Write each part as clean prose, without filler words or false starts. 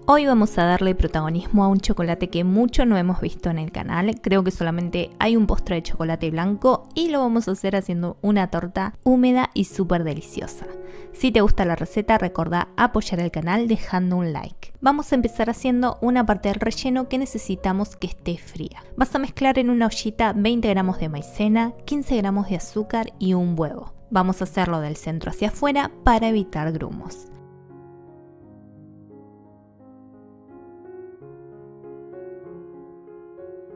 Hoy vamos a darle protagonismo a un chocolate que mucho no hemos visto en el canal. Creo que solamente hay un postre de chocolate blanco y lo vamos a hacer haciendo una torta húmeda y súper deliciosa. Si te gusta la receta, recordá apoyar el canal dejando un like. Vamos a empezar haciendo una parte del relleno que necesitamos que esté fría. Vas a mezclar en una ollita 20 gramos de maicena, 15 gramos de azúcar y un huevo. Vamos a hacerlo del centro hacia afuera para evitar grumos.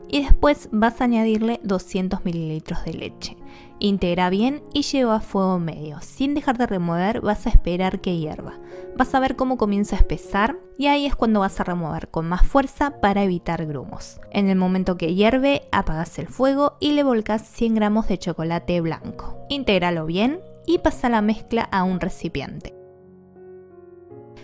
Y después vas a añadirle 200 mililitros de leche. Integra bien y lleva a fuego medio. Sin dejar de remover, vas a esperar que hierva. Vas a ver cómo comienza a espesar y ahí es cuando vas a remover con más fuerza para evitar grumos. En el momento que hierve, apagas el fuego y le volcás 100 gramos de chocolate blanco. Intégralo bien y pasa la mezcla a un recipiente.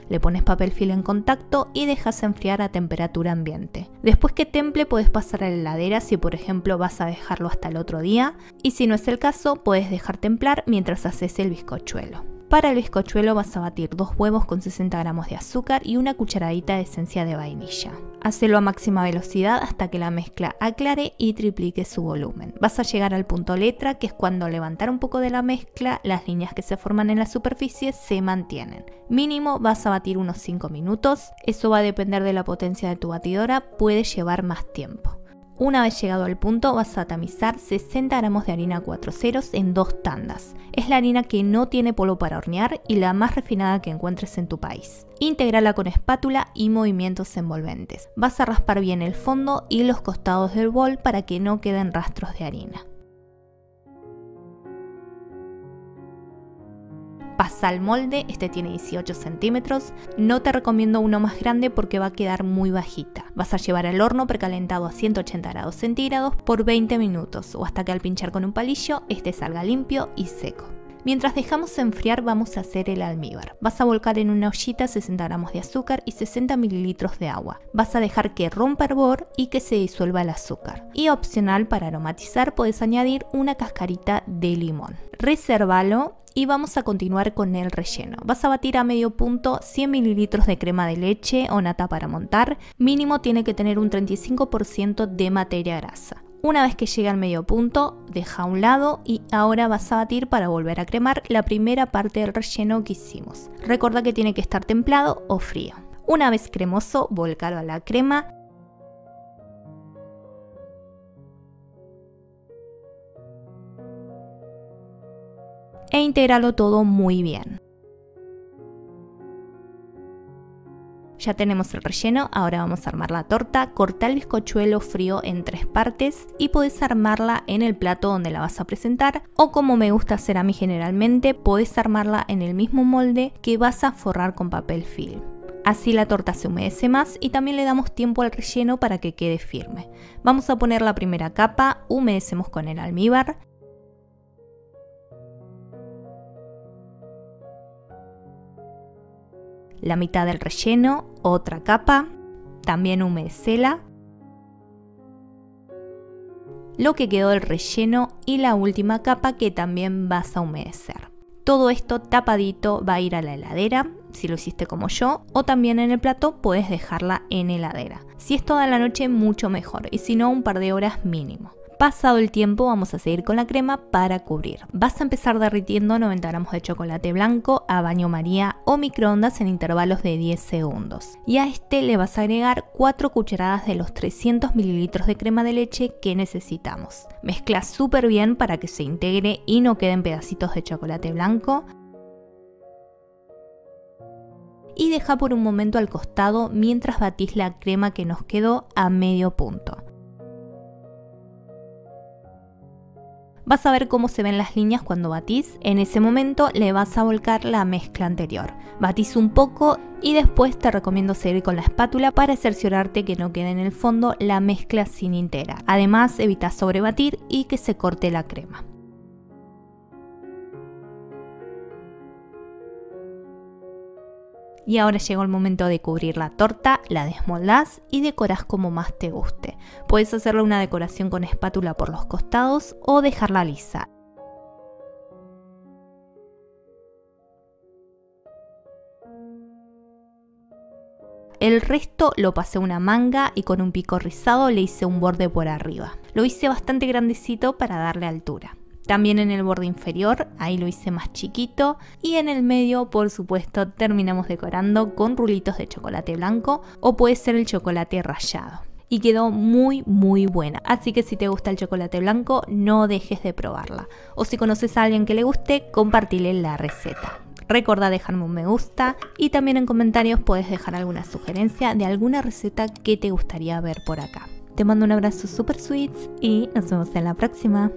Le pones papel film en contacto y dejas enfriar a temperatura ambiente. Después que temple puedes pasar a la heladera si por ejemplo vas a dejarlo hasta el otro día, y si no es el caso puedes dejar templar mientras haces el bizcochuelo. Para el bizcochuelo vas a batir 2 huevos con 60 gramos de azúcar y una cucharadita de esencia de vainilla. Hacelo a máxima velocidad hasta que la mezcla aclare y triplique su volumen. Vas a llegar al punto letra, que es cuando al levantar un poco de la mezcla, las líneas que se forman en la superficie se mantienen. Mínimo vas a batir unos 5 minutos, eso va a depender de la potencia de tu batidora, puede llevar más tiempo. Una vez llegado al punto vas a tamizar 60 gramos de harina 4 ceros en 2 tandas. Es la harina que no tiene polvo para hornear y la más refinada que encuentres en tu país. Integrala con espátula y movimientos envolventes. Vas a raspar bien el fondo y los costados del bol para que no queden rastros de harina. Pasa al molde, este tiene 18 centímetros, no te recomiendo uno más grande porque va a quedar muy bajita. Vas a llevar al horno precalentado a 180 grados centígrados por 20 minutos o hasta que al pinchar con un palillo este salga limpio y seco. Mientras dejamos enfriar vamos a hacer el almíbar. Vas a volcar en una ollita 60 gramos de azúcar y 60 mililitros de agua. Vas a dejar que rompa hervor y que se disuelva el azúcar. Y opcional para aromatizar puedes añadir una cascarita de limón. Resérvalo. Y vamos a continuar con el relleno. Vas a batir a medio punto 100 mililitros de crema de leche o nata para montar. Mínimo tiene que tener un 35% de materia grasa. Una vez que llegue al medio punto, deja a un lado y ahora vas a batir para volver a cremar la primera parte del relleno que hicimos. Recuerda que tiene que estar templado o frío. Una vez cremoso, volcalo a la crema. E integralo todo muy bien. Ya tenemos el relleno, ahora vamos a armar la torta. Corta el bizcochuelo frío en 3 partes y podés armarla en el plato donde la vas a presentar, o como me gusta hacer a mí generalmente, podés armarla en el mismo molde que vas a forrar con papel film. Así la torta se humedece más y también le damos tiempo al relleno para que quede firme. Vamos a poner la primera capa, humedecemos con el almíbar. La mitad del relleno, otra capa, también humedecela. Lo que quedó del relleno y la última capa que también vas a humedecer. Todo esto tapadito va a ir a la heladera, si lo hiciste como yo, o también en el plato puedes dejarla en heladera. Si es toda la noche mucho mejor y si no un par de horas mínimo. Pasado el tiempo vamos a seguir con la crema para cubrir. Vas a empezar derritiendo 90 gramos de chocolate blanco a baño María o microondas en intervalos de 10 segundos. Y a este le vas a agregar 4 cucharadas de los 300 mililitros de crema de leche que necesitamos. Mezcla súper bien para que se integre y no queden pedacitos de chocolate blanco. Y deja por un momento al costado mientras batís la crema que nos quedó a medio punto. Vas a ver cómo se ven las líneas cuando batís. En ese momento le vas a volcar la mezcla anterior. Batís un poco y después te recomiendo seguir con la espátula para cerciorarte que no quede en el fondo la mezcla sin integrar. Además, evita sobrebatir y que se corte la crema. Y ahora llegó el momento de cubrir la torta, la desmoldás y decorás como más te guste. Puedes hacerle una decoración con espátula por los costados o dejarla lisa. El resto lo pasé a una manga y con un pico rizado le hice un borde por arriba. Lo hice bastante grandecito para darle altura. También en el borde inferior, ahí lo hice más chiquito. Y en el medio, por supuesto, terminamos decorando con rulitos de chocolate blanco o puede ser el chocolate rallado. Y quedó muy buena, así que si te gusta el chocolate blanco no dejes de probarla. O si conoces a alguien que le guste, compartile la receta. Recordá dejarme un me gusta y también en comentarios puedes dejar alguna sugerencia de alguna receta que te gustaría ver por acá. Te mando un abrazo super sweets y nos vemos en la próxima.